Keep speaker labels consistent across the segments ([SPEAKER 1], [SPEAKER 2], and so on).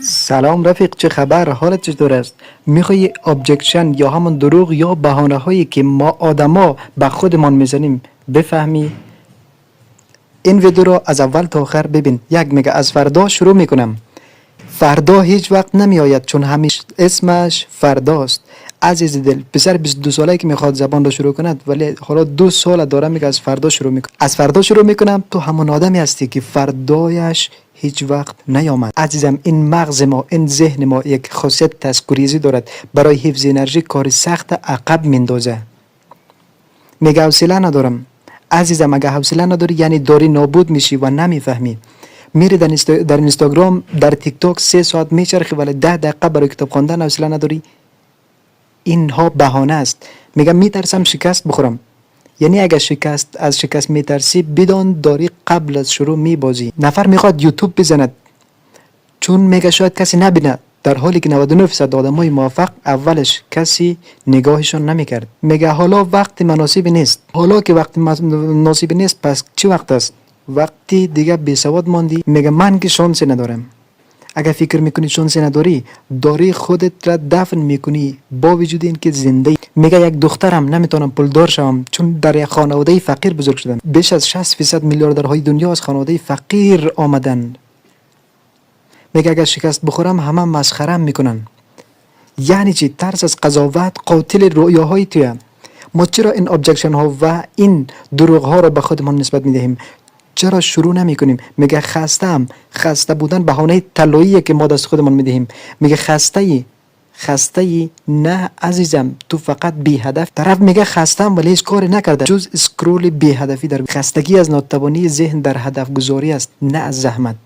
[SPEAKER 1] سلام رفیق، چه خبر؟ حالت چطور است؟ میخوای ابجکشن یا همون دروغ یا بهانه هایی که ما آدما به خودمان میزنیم بفهمی؟ این ویدیو رو از اول تا آخر ببین. یک میگه از فردا شروع میکنم. فردا هیچ وقت نمی آید چون همیشه اسمش فرداست. عزیز دل، پسر 22 ساله که میخواد زبان رو شروع کند ولی حالا 2 سال داره میگه از فردا شروع میکنم. از فردا شروع میکنم. تو همون آدمی هستی که فردایش هیچ وقت نیامد. عزیزم، این مغز ما، این ذهن ما یک خاصیت تذکریزی دارد. برای حفظ انرژی کار سخت عقب میندازه. میگه حوصله ندارم. عزیزم، اگه حوصله نداری یعنی داری نابود میشی و نمیفهمی. میری در اینستاگرام، در تیک تاک 3 ساعت میچرخی ولی 10 دقیقه برای کتاب خواندن حوصله نداری. اینها بهانه است. میگم میترسم شکست بخورم. یعنی اگه از شکست میترسی بدان داری قبل از شروع میبازی. نفر میخواد یوتیوب بزند چون میگه شاید کسی نبینه، در حالی که 99% آدمای موفق اولش کسی نگاهشون نمیکرد. میگه حالا وقت مناسب نیست. حالا که وقت مناسب نیست پس چی وقت است؟ وقتی دیگه بی سواد ماندی. میگه من که شانسی ندارم. اگه فکر میکنی شانسی نداری، داری خودت را دفن میکنی با وجود این که زنده ای. میگه یک دخترم نمیتونم پولدار شوم چون در یک خانواده فقیر بزرگ شدم. بیش از 60% میلیاردرهای دنیا از خانواده فقیر آمدن. میگه اگر شکست بخورم همه مسخرم میکنن. یعنی چی؟ ترس از قضاوت قاتل رویاهای تویه. ما چرا این ابجکشن ها و این دروغ ها را به خودمان نسبت میدهیم؟ چرا شروع نمی کنیم؟ میگه خستم. خسته بودن بهانه طلاییه که ما دست خودمان میدهیم. میگه خسته ای؟ نه عزیزم، تو فقط بی هدف. طرف میگه خستم ولی هیچ کاری نکرده جز اسکرول بی هدفی. در خستگی از ناتوانی ذهن در هدف گذاری است، نه از زحمت.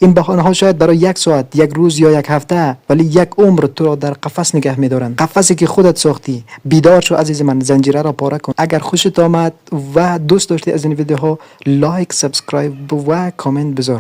[SPEAKER 1] این بهانه ها شاید برای 1 ساعت، 1 روز یا 1 هفته ولی 1 عمر تو را در قفس نگه می‌دارند. قفسی که خودت ساختی. بیدار شو عزیز من، زنجیره را پاره کن. اگر خوشت آمد و دوست داشتی از این ویدیوها، لایک، سابسکرایب و کامنت بذار.